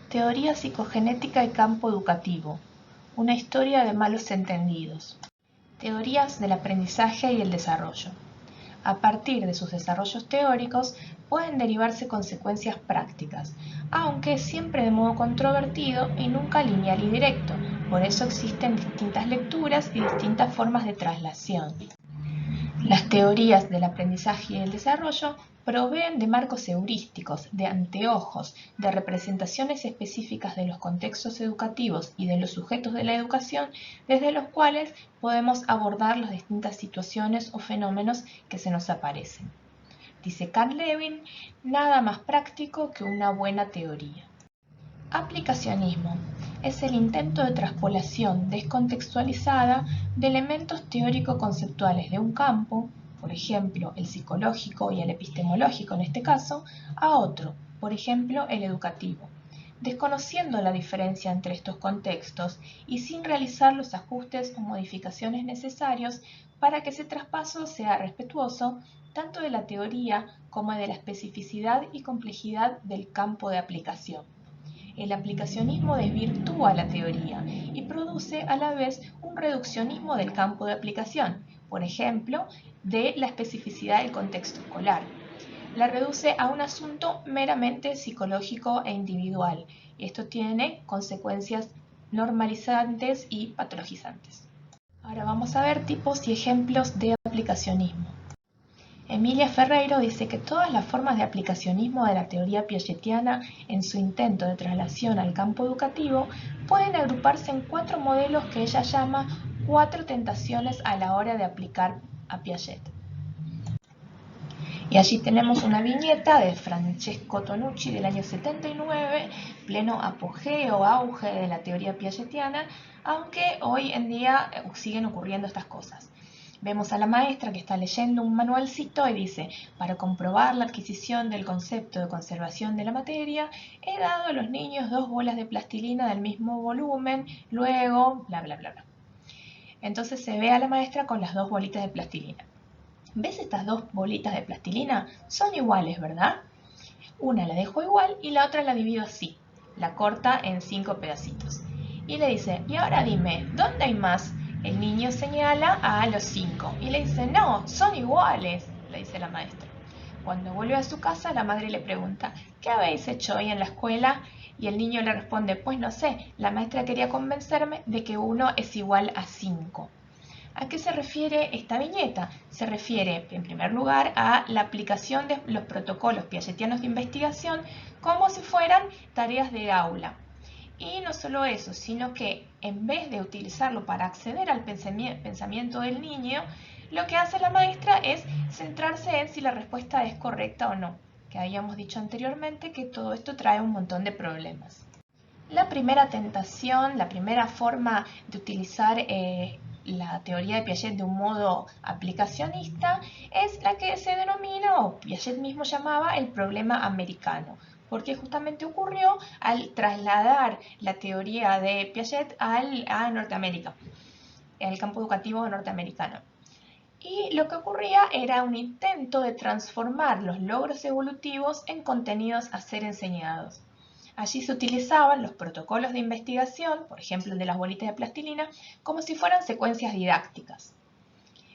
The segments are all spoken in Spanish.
Teoría psicogenética y campo educativo. Una historia de malos entendidos. Teorías del aprendizaje y el desarrollo. A partir de sus desarrollos teóricos pueden derivarse consecuencias prácticas, aunque siempre de modo controvertido y nunca lineal y directo. Por eso existen distintas lecturas y distintas formas de traslación. Las teorías del aprendizaje y el desarrollo proveen de marcos heurísticos, de anteojos, de representaciones específicas de los contextos educativos y de los sujetos de la educación, desde los cuales podemos abordar las distintas situaciones o fenómenos que se nos aparecen. Dice Carl Lewin, nada más práctico que una buena teoría. Aplicacionismo es el intento de traspolación descontextualizada de elementos teórico-conceptuales de un campo, por ejemplo el psicológico y el epistemológico en este caso, a otro, por ejemplo el educativo, desconociendo la diferencia entre estos contextos y sin realizar los ajustes o modificaciones necesarios para que ese traspaso sea respetuoso tanto de la teoría como de la especificidad y complejidad del campo de aplicación. El aplicacionismo desvirtúa la teoría y produce a la vez un reduccionismo del campo de aplicación, por ejemplo, de la especificidad del contexto escolar. La reduce a un asunto meramente psicológico e individual, y esto tiene consecuencias normalizantes y patologizantes. Ahora vamos a ver tipos y ejemplos de aplicacionismo. Emilia Ferreiro dice que todas las formas de aplicacionismo de la teoría piagetiana en su intento de traslación al campo educativo pueden agruparse en 4 modelos que ella llama 4 tentaciones a la hora de aplicar a Piaget. Y allí tenemos una viñeta de Francesco Tonucci del año 79, pleno apogeo, auge de la teoría piagetiana, aunque hoy en día siguen ocurriendo estas cosas. Vemos a la maestra que está leyendo un manualcito y dice, para comprobar la adquisición del concepto de conservación de la materia, he dado a los niños 2 bolas de plastilina del mismo volumen, luego, bla, bla, bla, bla. Entonces se ve a la maestra con las 2 bolitas de plastilina. ¿Ves estas 2 bolitas de plastilina? Son iguales, ¿verdad? Una la dejo igual y la otra la divido así. La corta en 5 pedacitos. Y le dice, y ahora dime, ¿dónde hay más? El niño señala a los 5 y le dice, no, son iguales, le dice la maestra. Cuando vuelve a su casa, la madre le pregunta, ¿qué habéis hecho hoy en la escuela? Y el niño le responde, pues no sé, la maestra quería convencerme de que 1 es igual a 5. ¿A qué se refiere esta viñeta? Se refiere, en primer lugar, a la aplicación de los protocolos piagetianos de investigación como si fueran tareas de aula. Y no solo eso, sino que en vez de utilizarlo para acceder al pensamiento del niño, lo que hace la maestra es centrarse en si la respuesta es correcta o no, que habíamos dicho anteriormente que todo esto trae un montón de problemas. La primera tentación, la primera forma de utilizar la teoría de Piaget de un modo aplicacionista es la que se denomina, o Piaget mismo llamaba, el problema americano, porque justamente ocurrió al trasladar la teoría de Piaget a Norteamérica, al campo educativo norteamericano. Y lo que ocurría era un intento de transformar los logros evolutivos en contenidos a ser enseñados. Allí se utilizaban los protocolos de investigación, por ejemplo el de las bolitas de plastilina, como si fueran secuencias didácticas.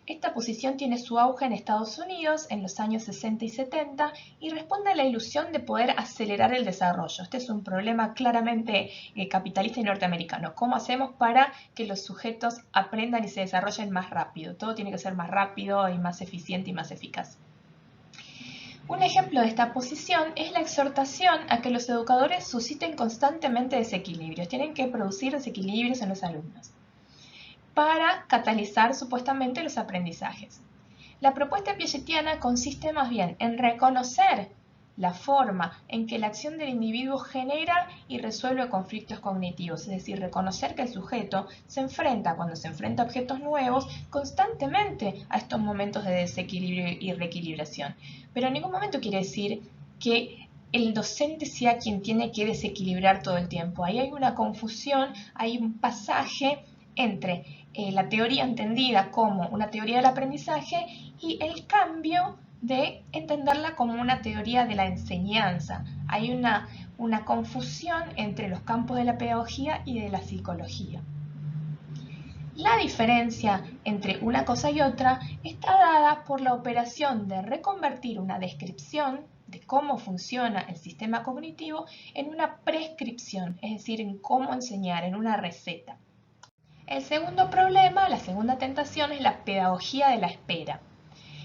Esta posición tiene su auge en Estados Unidos en los años 60 y 70 y responde a la ilusión de poder acelerar el desarrollo. Este es un problema claramente capitalista y norteamericano. ¿Cómo hacemos para que los sujetos aprendan y se desarrollen más rápido? Todo tiene que ser más rápido y más eficiente y más eficaz. Un ejemplo de esta posición es la exhortación a que los educadores susciten constantemente desequilibrios. Tienen que producir desequilibrios en los alumnos para catalizar supuestamente los aprendizajes. La propuesta piagetiana consiste más bien en reconocer la forma en que la acción del individuo genera y resuelve conflictos cognitivos, es decir, reconocer que el sujeto se enfrenta, cuando se enfrenta a objetos nuevos, constantemente a estos momentos de desequilibrio y reequilibración. Pero en ningún momento quiere decir que el docente sea quien tiene que desequilibrar todo el tiempo. Ahí hay una confusión, hay un pasaje entre la teoría entendida como una teoría del aprendizaje y el cambio de entenderla como una teoría de la enseñanza. Hay una confusión entre los campos de la pedagogía y de la psicología. La diferencia entre una cosa y otra está dada por la operación de reconvertir una descripción de cómo funciona el sistema cognitivo en una prescripción, es decir, en cómo enseñar, en una receta. El segundo problema, la segunda tentación, es la pedagogía de la espera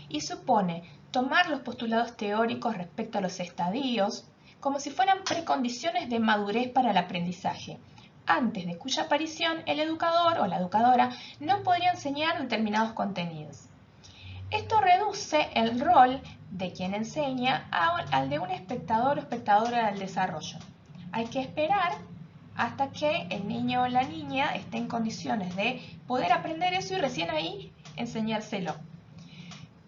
y supone tomar los postulados teóricos respecto a los estadios como si fueran precondiciones de madurez para el aprendizaje, antes de cuya aparición el educador o la educadora no podría enseñar determinados contenidos. Esto reduce el rol de quien enseña al de un espectador o espectadora del desarrollo. Hay que esperar hasta que el niño o la niña esté en condiciones de poder aprender eso y recién ahí enseñárselo.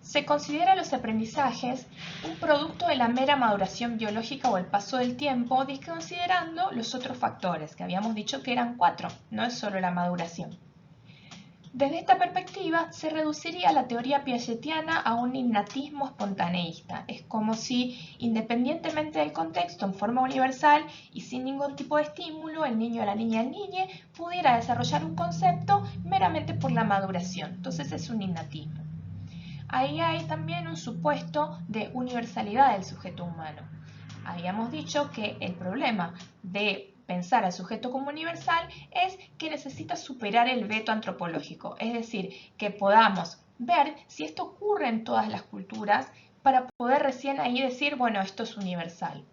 Se considera los aprendizajes un producto de la mera maduración biológica o el paso del tiempo, desconsiderando los otros factores, que habíamos dicho que eran 4, no es solo la maduración. Desde esta perspectiva, se reduciría la teoría piagetiana a un innatismo espontaneísta. Es como si, independientemente del contexto, en forma universal y sin ningún tipo de estímulo, el niño, la niña, el niñe pudiera desarrollar un concepto meramente por la maduración. Entonces es un innatismo. Ahí hay también un supuesto de universalidad del sujeto humano. Habíamos dicho que el problema de pensar al sujeto como universal es que necesita superar el veto antropológico, es decir, que podamos ver si esto ocurre en todas las culturas para poder recién ahí decir, bueno, esto es universal.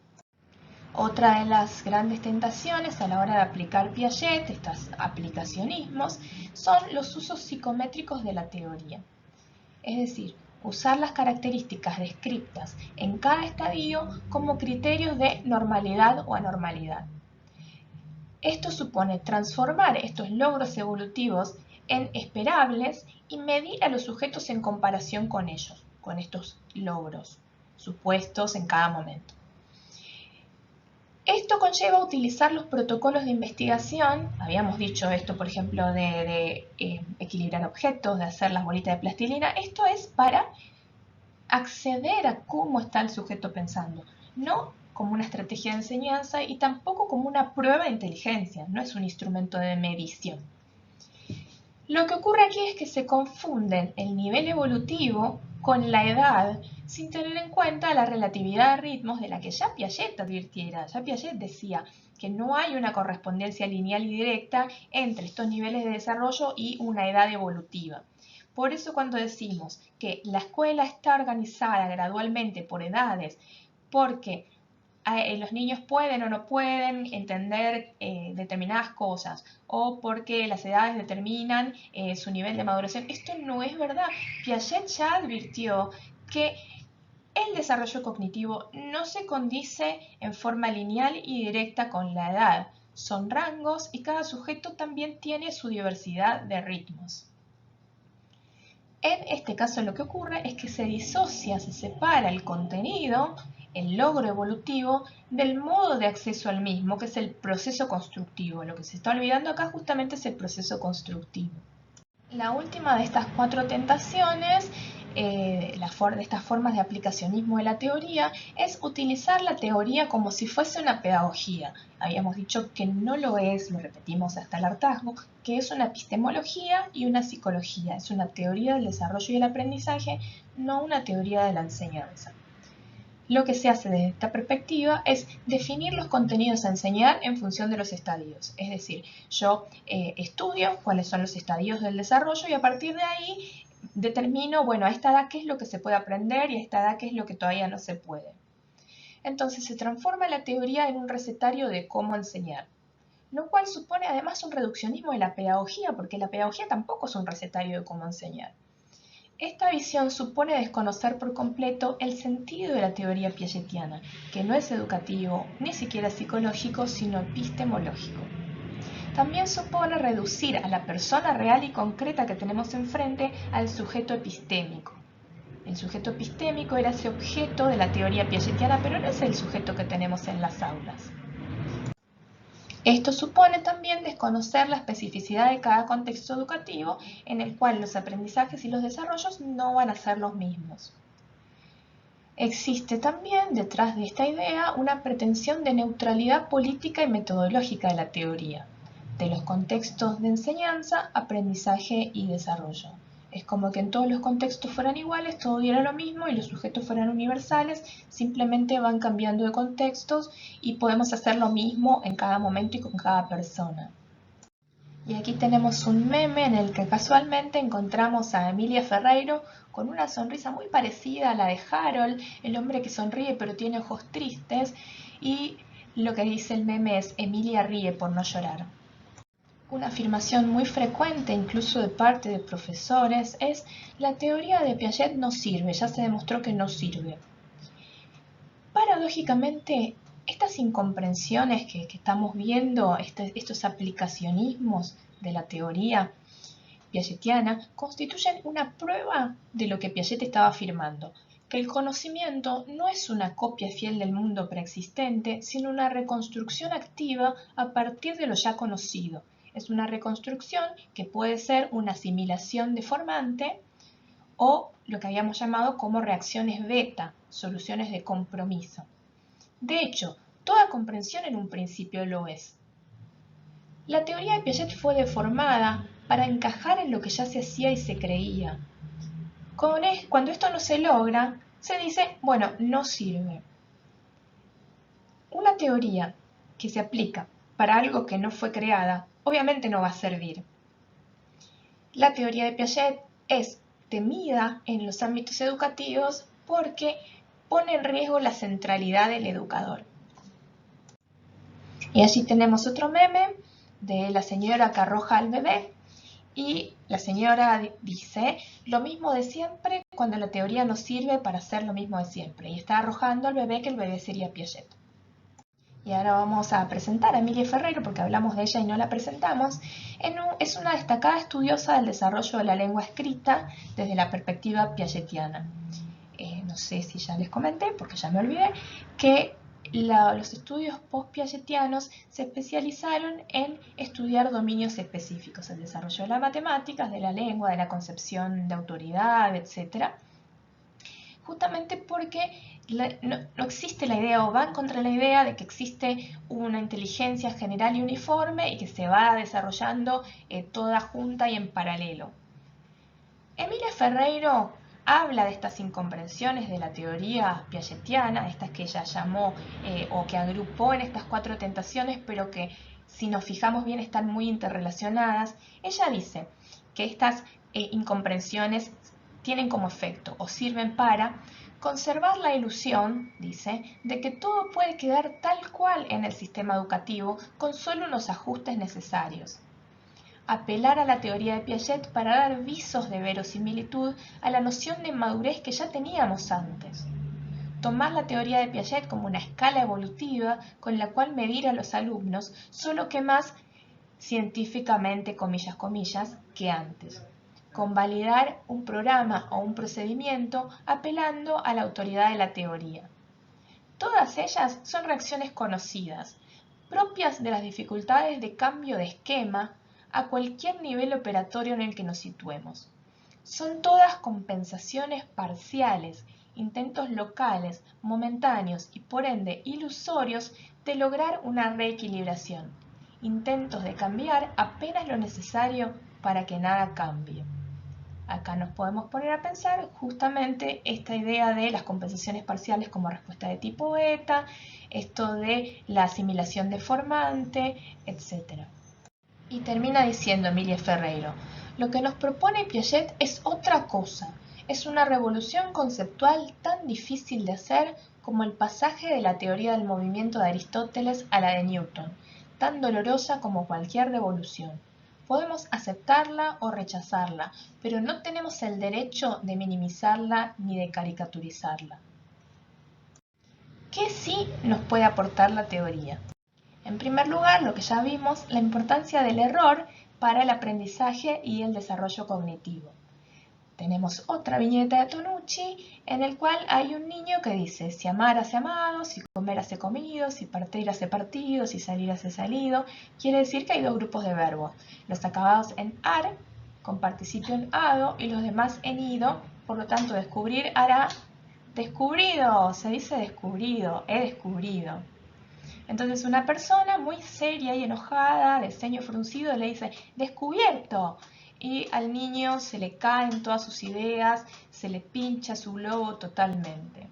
Otra de las grandes tentaciones a la hora de aplicar Piaget, estos aplicacionismos, son los usos psicométricos de la teoría. Es decir, usar las características descritas en cada estadio como criterios de normalidad o anormalidad. Esto supone transformar estos logros evolutivos en esperables y medir a los sujetos en comparación con ellos, con estos logros supuestos en cada momento. Esto conlleva utilizar los protocolos de investigación, habíamos dicho esto por ejemplo de equilibrar objetos, de hacer las bolitas de plastilina, esto es para acceder a cómo está el sujeto pensando, no como una estrategia de enseñanza y tampoco como una prueba de inteligencia, no es un instrumento de medición. Lo que ocurre aquí es que se confunden el nivel evolutivo con la edad sin tener en cuenta la relatividad de ritmos de la que ya Piaget advirtiera. Ya Piaget decía que no hay una correspondencia lineal y directa entre estos niveles de desarrollo y una edad evolutiva. Por eso cuando decimos que la escuela está organizada gradualmente por edades, porque los niños pueden o no pueden entender determinadas cosas o porque las edades determinan su nivel de maduración. Esto no es verdad. Piaget ya advirtió que el desarrollo cognitivo no se condice en forma lineal y directa con la edad. Son rangos y cada sujeto también tiene su diversidad de ritmos. En este caso lo que ocurre es que se disocia, se separa el contenido, el logro evolutivo, del modo de acceso al mismo, que es el proceso constructivo. Lo que se está olvidando acá justamente es el proceso constructivo. La última de estas 4 tentaciones, de estas formas de aplicacionismo de la teoría, es utilizar la teoría como si fuese una pedagogía. Habíamos dicho que no lo es, lo repetimos hasta el hartazgo, que es una epistemología y una psicología. Es una teoría del desarrollo y el aprendizaje, no una teoría de la enseñanza. Lo que se hace desde esta perspectiva es definir los contenidos a enseñar en función de los estadios. Es decir, yo estudio cuáles son los estadios del desarrollo y a partir de ahí determino, bueno, a esta edad qué es lo que se puede aprender y a esta edad qué es lo que todavía no se puede. Entonces se transforma la teoría en un recetario de cómo enseñar, lo cual supone además un reduccionismo de la pedagogía, porque la pedagogía tampoco es un recetario de cómo enseñar. Esta visión supone desconocer por completo el sentido de la teoría piagetiana, que no es educativo, ni siquiera psicológico, sino epistemológico. También supone reducir a la persona real y concreta que tenemos enfrente al sujeto epistémico. El sujeto epistémico era ese objeto de la teoría piagetiana, pero no es el sujeto que tenemos en las aulas. Esto supone también desconocer la especificidad de cada contexto educativo en el cual los aprendizajes y los desarrollos no van a ser los mismos. Existe también detrás de esta idea una pretensión de neutralidad política y metodológica de la teoría, de los contextos de enseñanza, aprendizaje y desarrollo. Es como que en todos los contextos fueran iguales, todo diera lo mismo y los sujetos fueran universales, simplemente van cambiando de contextos y podemos hacer lo mismo en cada momento y con cada persona. Y aquí tenemos un meme en el que casualmente encontramos a Emilia Ferreiro con una sonrisa muy parecida a la de Harold, el hombre que sonríe pero tiene ojos tristes, y lo que dice el meme es Emilia ríe por no llorar. Una afirmación muy frecuente, incluso de parte de profesores, es la teoría de Piaget no sirve, ya se demostró que no sirve. Paradójicamente, estas incomprensiones que estamos viendo, estos aplicacionismos de la teoría piagetiana, constituyen una prueba de lo que Piaget estaba afirmando, que el conocimiento no es una copia fiel del mundo preexistente, sino una reconstrucción activa a partir de lo ya conocido. Es una reconstrucción que puede ser una asimilación deformante o lo que habíamos llamado como reacciones beta, soluciones de compromiso. De hecho, toda comprensión en un principio lo es. La teoría de Piaget fue deformada para encajar en lo que ya se hacía y se creía. Cuando esto no se logra, se dice, bueno, no sirve. Una teoría que se aplica para algo que no fue creada, obviamente no va a servir. La teoría de Piaget es temida en los ámbitos educativos porque pone en riesgo la centralidad del educador. Y allí tenemos otro meme de la señora que arroja al bebé y la señora dice lo mismo de siempre cuando la teoría no sirve para hacer lo mismo de siempre y está arrojando al bebé que el bebé sería Piaget. Y ahora vamos a presentar a Emilia Ferreiro porque hablamos de ella y no la presentamos. Es una destacada estudiosa del desarrollo de la lengua escrita desde la perspectiva piagetiana. No sé si ya les comenté, porque ya me olvidé, que los estudios post-piagetianos se especializaron en estudiar dominios específicos, el desarrollo de las matemáticas, de la lengua, de la concepción de autoridad, etc. Justamente porque no existe la idea o van contra la idea de que existe una inteligencia general y uniforme y que se va desarrollando toda junta y en paralelo. Emilia Ferreiro habla de estas incomprensiones de la teoría piagetiana, estas que ella llamó o que agrupó en estas 4 tentaciones, pero que si nos fijamos bien están muy interrelacionadas. Ella dice que estas incomprensiones tienen como efecto o sirven para conservar la ilusión, dice, de que todo puede quedar tal cual en el sistema educativo con solo unos ajustes necesarios. Apelar a la teoría de Piaget para dar visos de verosimilitud a la noción de madurez que ya teníamos antes. Tomar la teoría de Piaget como una escala evolutiva con la cual medir a los alumnos, solo que más científicamente, comillas, comillas, que antes. Convalidar un programa o un procedimiento apelando a la autoridad de la teoría. Todas ellas son reacciones conocidas, propias de las dificultades de cambio de esquema a cualquier nivel operatorio en el que nos situemos. Son todas compensaciones parciales, intentos locales, momentáneos y por ende ilusorios de lograr una reequilibración, intentos de cambiar apenas lo necesario para que nada cambie. Acá nos podemos poner a pensar justamente esta idea de las compensaciones parciales como respuesta de tipo beta, esto de la asimilación deformante, etc. Y termina diciendo Emilia Ferreiro, lo que nos propone Piaget es otra cosa, es una revolución conceptual tan difícil de hacer como el pasaje de la teoría del movimiento de Aristóteles a la de Newton, tan dolorosa como cualquier revolución. Podemos aceptarla o rechazarla, pero no tenemos el derecho de minimizarla ni de caricaturizarla. ¿Qué sí nos puede aportar la teoría? En primer lugar, lo que ya vimos, la importancia del error para el aprendizaje y el desarrollo cognitivo. Tenemos otra viñeta de Tonucci en el cual hay un niño que dice si amar hace amado, si comer hace comido, si partir hace partido, si salir hace salido. Quiere decir que hay 2 grupos de verbos, los acabados en ar, con participio en ado, y los demás en ido, por lo tanto descubrir hará Descubrido, se dice descubrido, he descubrido. Entonces una persona muy seria y enojada, de ceño fruncido, le dice, descubierto. Y al niño se le caen todas sus ideas, se le pincha su globo totalmente.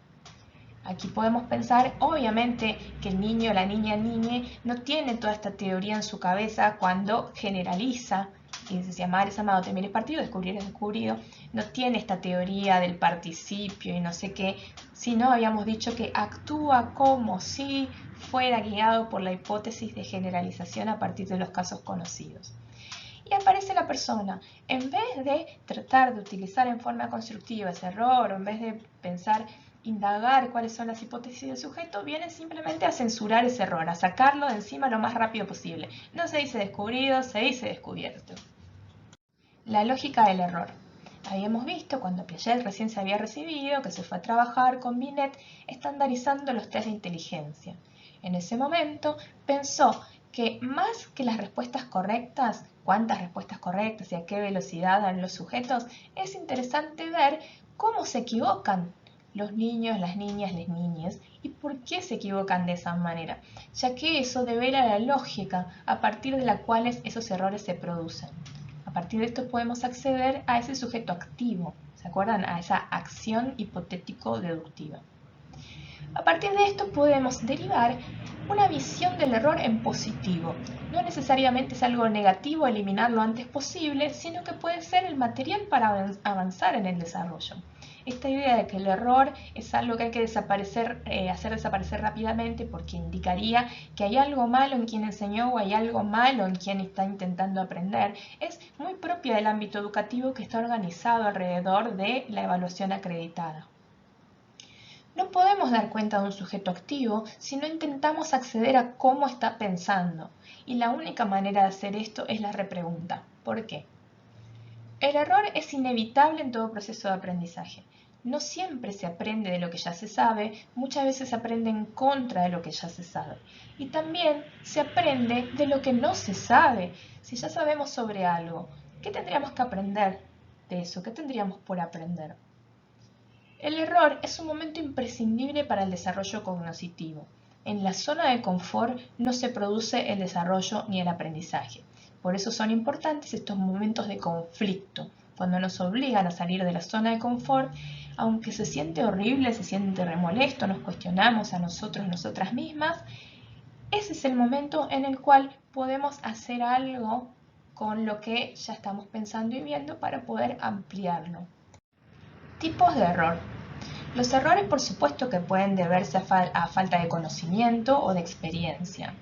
Aquí podemos pensar, obviamente, que el niño, la niña, el niñe no tiene toda esta teoría en su cabeza cuando generaliza y dice, si amar es amado, temer es partido, descubrir es descubrido. No tiene esta teoría del participio y no sé qué, sino habíamos dicho que actúa como si fuera guiado por la hipótesis de generalización a partir de los casos conocidos. Y aparece la persona, en vez de tratar de utilizar en forma constructiva ese error, o en vez de pensar, indagar cuáles son las hipótesis del sujeto, viene simplemente a censurar ese error, a sacarlo de encima lo más rápido posible. No se dice descubrido, se dice descubierto. La lógica del error. Habíamos visto cuando Piaget recién se había recibido que se fue a trabajar con Binet estandarizando los test de inteligencia. En ese momento pensó que más que las respuestas correctas, cuántas respuestas correctas y a qué velocidad dan los sujetos, es interesante ver cómo se equivocan los niños, las niñas, las niñas y por qué se equivocan de esa manera, ya que eso devela la lógica a partir de la cual esos errores se producen. A partir de esto podemos acceder a ese sujeto activo, ¿se acuerdan? A esa acción hipotético-deductiva. A partir de esto podemos derivar una visión del error en positivo. No necesariamente es algo negativo eliminar lo antes posible, sino que puede ser el material para avanzar en el desarrollo. Esta idea de que el error es algo que hay que hacer desaparecer rápidamente porque indicaría que hay algo malo en quien enseñó o hay algo malo en quien está intentando aprender, es muy propia del ámbito educativo que está organizado alrededor de la evaluación acreditada. No podemos dar cuenta de un sujeto activo si no intentamos acceder a cómo está pensando, y la única manera de hacer esto es la repregunta. ¿Por qué? El error es inevitable en todo proceso de aprendizaje. No siempre se aprende de lo que ya se sabe, muchas veces se aprende en contra de lo que ya se sabe. Y también se aprende de lo que no se sabe. Si ya sabemos sobre algo, ¿qué tendríamos que aprender de eso? ¿Qué tendríamos por aprender? El error es un momento imprescindible para el desarrollo cognitivo. En la zona de confort no se produce el desarrollo ni el aprendizaje. Por eso son importantes estos momentos de conflicto, cuando nos obligan a salir de la zona de confort, aunque se siente horrible, se siente remolesto, nos cuestionamos a nosotros, nosotras mismas, ese es el momento en el cual podemos hacer algo con lo que ya estamos pensando y viendo para poder ampliarlo. Tipos de error. Los errores, por supuesto, que pueden deberse a falta de conocimiento o de experiencia.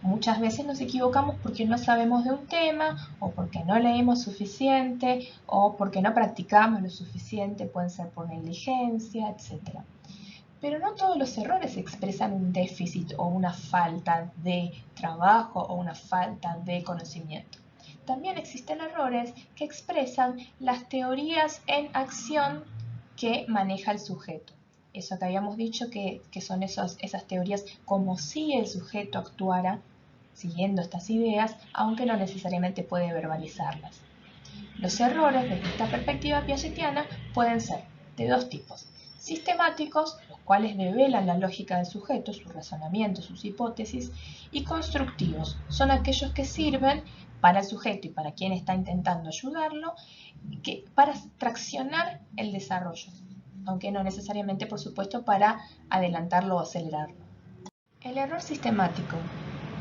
Muchas veces nos equivocamos porque no sabemos de un tema, o porque no leímos suficiente, o porque no practicamos lo suficiente, pueden ser por negligencia, etc. Pero no todos los errores expresan un déficit o una falta de trabajo o una falta de conocimiento. También existen errores que expresan las teorías en acción que maneja el sujeto. Eso que habíamos dicho que son esas teorías como si el sujeto actuara siguiendo estas ideas, aunque no necesariamente puede verbalizarlas. Los errores desde esta perspectiva piagetiana pueden ser de dos tipos. Sistemáticos, los cuales develan la lógica del sujeto, su razonamiento, sus hipótesis, y constructivos, son aquellos que sirven para el sujeto y para quien está intentando ayudarlo, para traccionar el desarrollo, aunque no necesariamente, por supuesto, para adelantarlo o acelerarlo. El error sistemático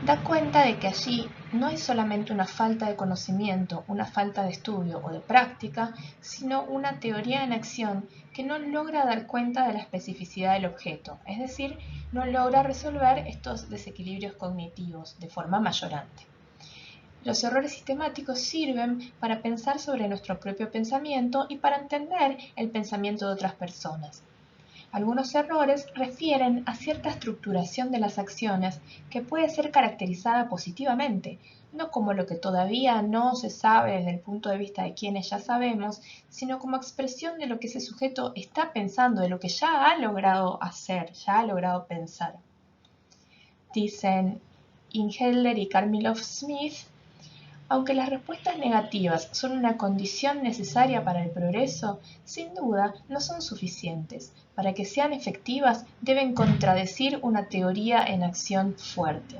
da cuenta de que allí no hay solamente una falta de conocimiento, una falta de estudio o de práctica, sino una teoría en acción que no logra dar cuenta de la especificidad del objeto, es decir, no logra resolver estos desequilibrios cognitivos de forma mayorante. Los errores sistemáticos sirven para pensar sobre nuestro propio pensamiento y para entender el pensamiento de otras personas. Algunos errores refieren a cierta estructuración de las acciones que puede ser caracterizada positivamente, no como lo que todavía no se sabe desde el punto de vista de quienes ya sabemos, sino como expresión de lo que ese sujeto está pensando, de lo que ya ha logrado hacer, ya ha logrado pensar. Dicen Inhelder y Karmilov-Smith, Aunque las respuestas negativas son una condición necesaria para el progreso, sin duda no son suficientes. Para que sean efectivas, deben contradecir una teoría en acción fuerte.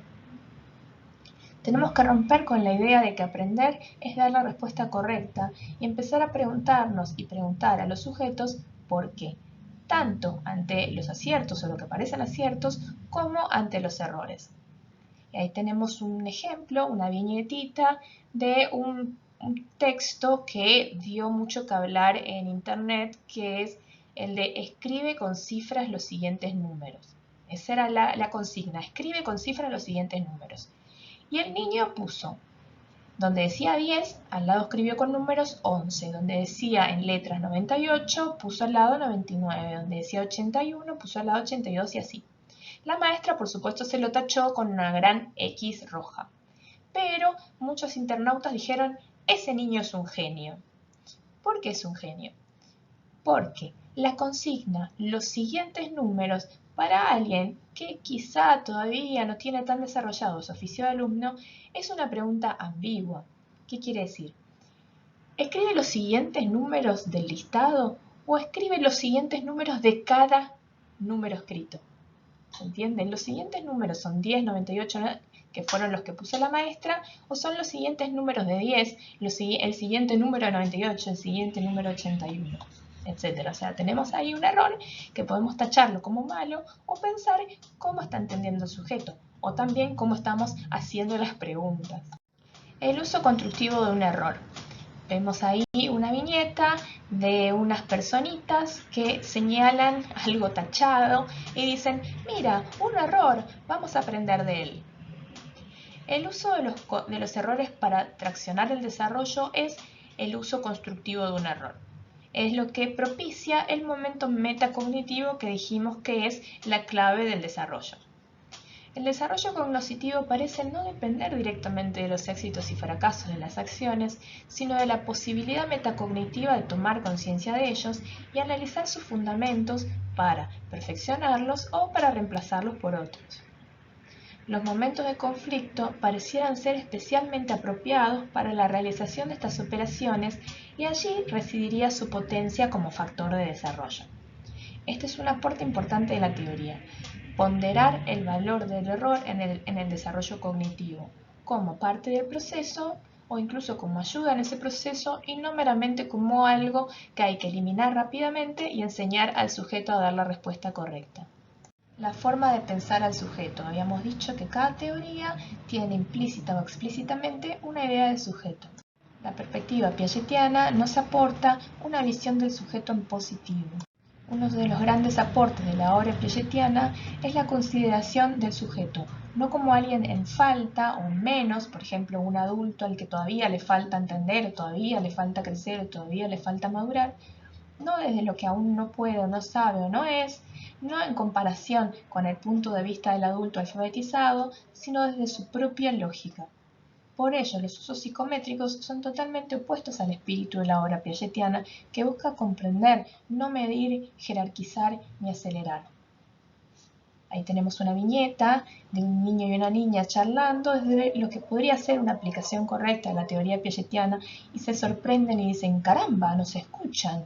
Tenemos que romper con la idea de que aprender es dar la respuesta correcta y empezar a preguntarnos y preguntar a los sujetos por qué, tanto ante los aciertos o lo que parecen aciertos, como ante los errores. Y ahí tenemos un ejemplo, una viñetita de un texto que dio mucho que hablar en internet, que es el de escribe con cifras los siguientes números. Esa era la consigna, escribe con cifras los siguientes números. Y el niño puso, donde decía 10, al lado escribió con números 11, donde decía en letras 98, puso al lado 99, donde decía 81, puso al lado 82 y así. La maestra, por supuesto, se lo tachó con una gran X roja. Pero muchos internautas dijeron, ese niño es un genio. ¿Por qué es un genio? Porque la consigna, los siguientes números, para alguien que quizá todavía no tiene tan desarrollado su oficio de alumno, es una pregunta ambigua. ¿Qué quiere decir? ¿Escribe los siguientes números del listado o escribe los siguientes números de cada número escrito? ¿Se entienden? Los siguientes números son 10, 98, que fueron los que puso la maestra, o son los siguientes números de 10, el siguiente número de 98, el siguiente número 81, etcétera. O sea, tenemos ahí un error que podemos tacharlo como malo o pensar cómo está entendiendo el sujeto, o también cómo estamos haciendo las preguntas. El uso constructivo de un error. Vemos ahí una viñeta de unas personitas que señalan algo tachado y dicen, mira, un error, vamos a aprender de él. El uso de los errores para traccionar el desarrollo es el uso constructivo de un error. Es lo que propicia el momento metacognitivo que dijimos que es la clave del desarrollo. El desarrollo cognoscitivo parece no depender directamente de los éxitos y fracasos de las acciones, sino de la posibilidad metacognitiva de tomar conciencia de ellos y analizar sus fundamentos para perfeccionarlos o para reemplazarlos por otros. Los momentos de conflicto parecieran ser especialmente apropiados para la realización de estas operaciones y allí residiría su potencia como factor de desarrollo. Este es un aporte importante de la teoría. Ponderar el valor del error en el desarrollo cognitivo, como parte del proceso o incluso como ayuda en ese proceso y no meramente como algo que hay que eliminar rápidamente y enseñar al sujeto a dar la respuesta correcta. La forma de pensar al sujeto. Habíamos dicho que cada teoría tiene implícita o explícitamente una idea del sujeto. La perspectiva piagetiana nos aporta una visión del sujeto en positivo. Uno de los grandes aportes de la obra piagetiana es la consideración del sujeto, no como alguien en falta o menos, por ejemplo, un adulto al que todavía le falta entender, todavía le falta crecer, todavía le falta madurar, no desde lo que aún no puede o no sabe o no es, no en comparación con el punto de vista del adulto alfabetizado, sino desde su propia lógica. Por ello, los usos psicométricos son totalmente opuestos al espíritu de la obra piagetiana, que busca comprender, no medir, jerarquizar ni acelerar. Ahí tenemos una viñeta de un niño y una niña charlando desde lo que podría ser una aplicación correcta de la teoría piagetiana y se sorprenden y dicen, caramba, nos escuchan.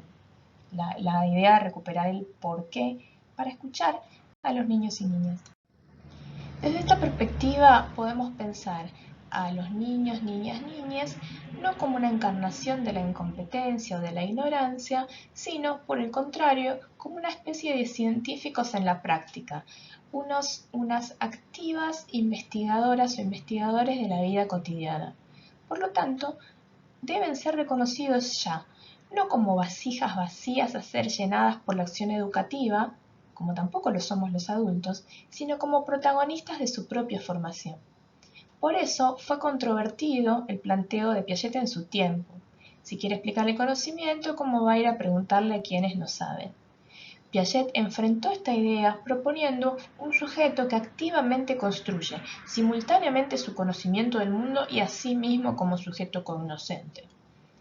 La idea de recuperar el porqué para escuchar a los niños y niñas. Desde esta perspectiva podemos pensar a los niños, niñas, niñes, no como una encarnación de la incompetencia o de la ignorancia, sino, por el contrario, como una especie de científicos en la práctica, unas activas investigadoras o investigadores de la vida cotidiana. Por lo tanto, deben ser reconocidos ya, no como vasijas vacías a ser llenadas por la acción educativa, como tampoco lo somos los adultos, sino como protagonistas de su propia formación. Por eso fue controvertido el planteo de Piaget en su tiempo. Si quiere explicar el conocimiento, ¿cómo va a ir a preguntarle a quienes no saben? Piaget enfrentó esta idea proponiendo un sujeto que activamente construye simultáneamente su conocimiento del mundo y a sí mismo como sujeto cognoscente.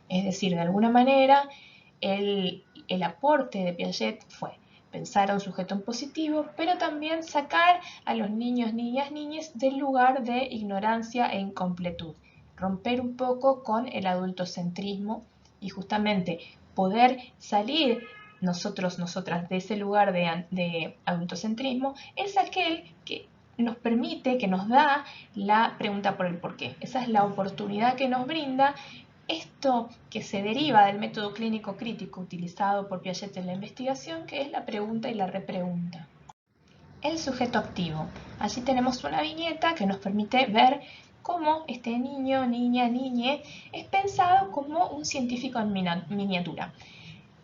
Es decir, de alguna manera, el aporte de Piaget fue pensar a un sujeto en positivo, pero también sacar a los niños, niñas, niñes del lugar de ignorancia e incompletud, romper un poco con el adultocentrismo y justamente poder salir nosotras de ese lugar de adultocentrismo es aquel que nos permite, que nos da la pregunta por el porqué. Esa es la oportunidad que nos brinda esto que se deriva del método clínico crítico utilizado por Piaget en la investigación, que es la pregunta y la repregunta. El sujeto activo. Allí tenemos una viñeta que nos permite ver cómo este niño, niña, niñe es pensado como un científico en miniatura.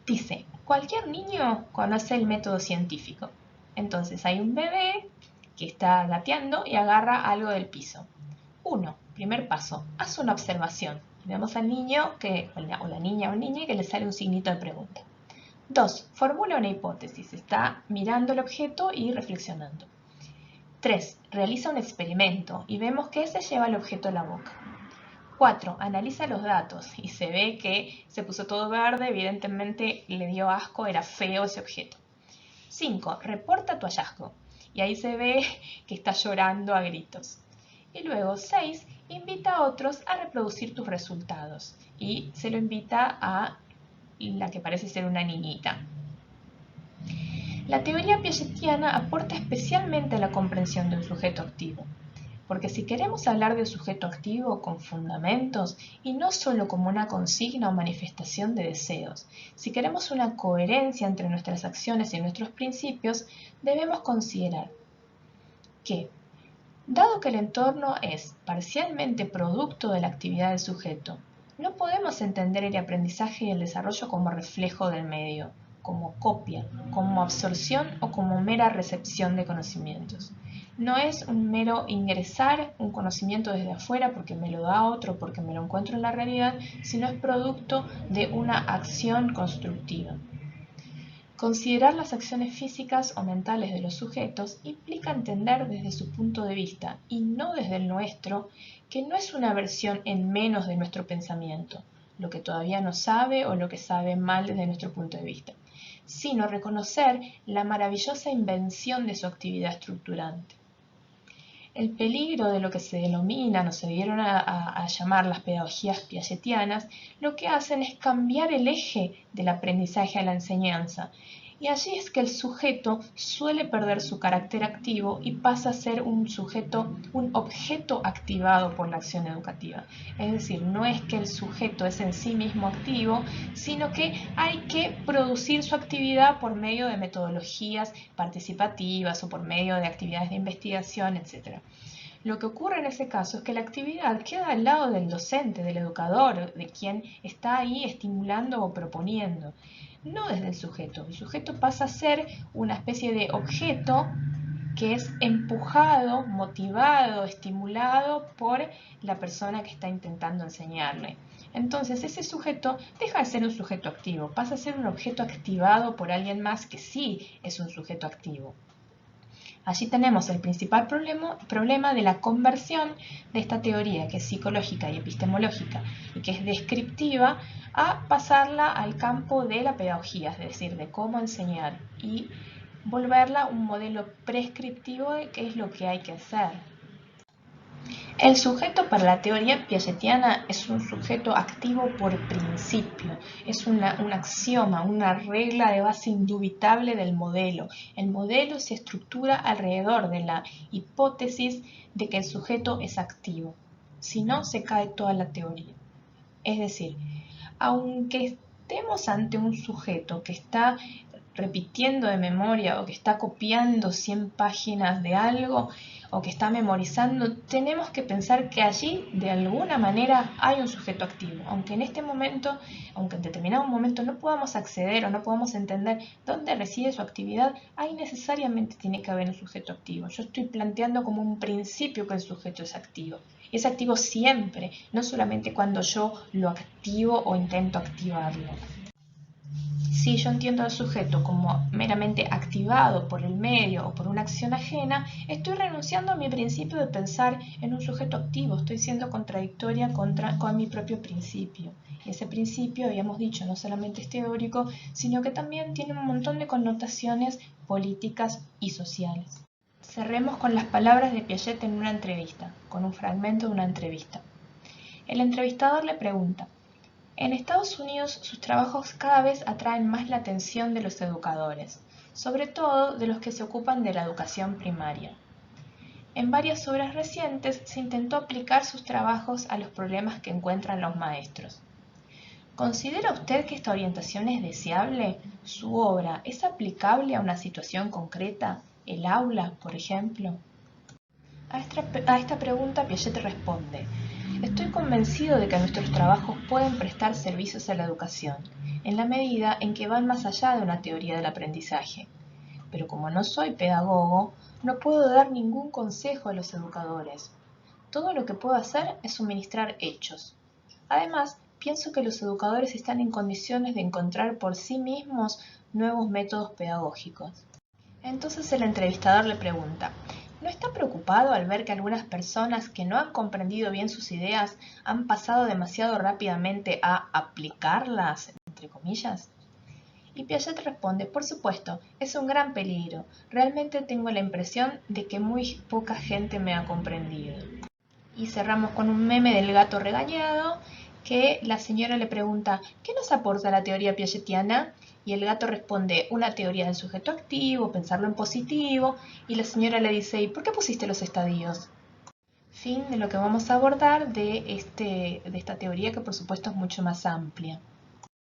Dice, cualquier niño conoce el método científico. Entonces hay un bebé que está gateando y agarra algo del piso. 1. Primer paso, haz una observación. Vemos al niño o la niña o niña que le sale un signito de pregunta. 2. Formula una hipótesis. Está mirando el objeto y reflexionando. 3. Realiza un experimento y vemos que se lleva el objeto a la boca. 4. Analiza los datos y se ve que se puso todo verde, evidentemente le dio asco, era feo ese objeto. 5. Reporta tu hallazgo y ahí se ve que está llorando a gritos. Y luego 6. Invita a otros a reproducir tus resultados y se lo invita a la que parece ser una niñita. La teoría piagetiana aporta especialmente a la comprensión del sujeto activo, porque si queremos hablar del sujeto activo con fundamentos y no solo como una consigna o manifestación de deseos, si queremos una coherencia entre nuestras acciones y nuestros principios, debemos considerar que, dado que el entorno es parcialmente producto de la actividad del sujeto, no podemos entender el aprendizaje y el desarrollo como reflejo del medio, como copia, como absorción o como mera recepción de conocimientos. No es un mero ingresar un conocimiento desde afuera porque me lo da otro, porque me lo encuentro en la realidad, sino es producto de una acción constructiva. Considerar las acciones físicas o mentales de los sujetos implica entender desde su punto de vista, y no desde el nuestro, que no es una versión en menos de nuestro pensamiento, lo que todavía no sabe o lo que sabe mal desde nuestro punto de vista, sino reconocer la maravillosa invención de su actividad estructurante. El peligro de lo que se denominan o se dieron a llamar las pedagogías piagetianas, lo que hacen es cambiar el eje del aprendizaje a la enseñanza. Y allí es que el sujeto suele perder su carácter activo y pasa a ser un objeto activado por la acción educativa. Es decir, no es que el sujeto es en sí mismo activo, sino que hay que producir su actividad por medio de metodologías participativas o por medio de actividades de investigación, etc. Lo que ocurre en ese caso es que la actividad queda al lado del docente, del educador, de quien está ahí estimulando o proponiendo, no desde el sujeto. El sujeto pasa a ser una especie de objeto que es empujado, motivado, estimulado por la persona que está intentando enseñarle. Entonces ese sujeto deja de ser un sujeto activo, pasa a ser un objeto activado por alguien más que sí es un sujeto activo. Allí tenemos el principal problema de la conversión de esta teoría, que es psicológica y epistemológica y que es descriptiva, a pasarla al campo de la pedagogía, es decir, de cómo enseñar, y volverla un modelo prescriptivo de qué es lo que hay que hacer. El sujeto para la teoría piagetiana es un sujeto activo por principio, es un axioma, una regla de base indubitable del modelo. El modelo se estructura alrededor de la hipótesis de que el sujeto es activo, si no se cae toda la teoría. Es decir, aunque estemos ante un sujeto que está repitiendo de memoria o que está copiando 100 páginas de algo o que está memorizando, tenemos que pensar que allí de alguna manera hay un sujeto activo, aunque en este momento, aunque en determinado momento no podamos acceder o no podamos entender dónde reside su actividad, ahí necesariamente tiene que haber un sujeto activo. Yo estoy planteando como un principio que el sujeto es activo. Y es activo siempre, no solamente cuando yo lo activo o intento activarlo. Si yo entiendo al sujeto como meramente activado por el medio o por una acción ajena, estoy renunciando a mi principio de pensar en un sujeto activo, estoy siendo contradictoria con mi propio principio. Y ese principio, habíamos dicho, no solamente es teórico, sino que también tiene un montón de connotaciones políticas y sociales. Cerremos con las palabras de Piaget en una entrevista, con un fragmento de una entrevista. El entrevistador le pregunta: en Estados Unidos sus trabajos cada vez atraen más la atención de los educadores, sobre todo de los que se ocupan de la educación primaria. En varias obras recientes se intentó aplicar sus trabajos a los problemas que encuentran los maestros. ¿Considera usted que esta orientación es deseable? ¿Su obra es aplicable a una situación concreta, el aula, por ejemplo? A esta pregunta Piaget responde: estoy convencido de que nuestros trabajos pueden prestar servicios a la educación, en la medida en que van más allá de una teoría del aprendizaje. Pero como no soy pedagogo, no puedo dar ningún consejo a los educadores. Todo lo que puedo hacer es suministrar hechos. Además, pienso que los educadores están en condiciones de encontrar por sí mismos nuevos métodos pedagógicos. Entonces el entrevistador le pregunta: ¿no está preocupado al ver que algunas personas que no han comprendido bien sus ideas han pasado demasiado rápidamente a aplicarlas, entre comillas? Y Piaget responde: por supuesto, es un gran peligro. Realmente tengo la impresión de que muy poca gente me ha comprendido. Y cerramos con un meme del gato regañado, que la señora le pregunta: ¿qué nos aporta la teoría piagetiana? Y el gato responde: una teoría del sujeto activo, pensarlo en positivo. Y la señora le dice: ¿y por qué pusiste los estadios? Fin de lo que vamos a abordar de esta teoría, que por supuesto es mucho más amplia.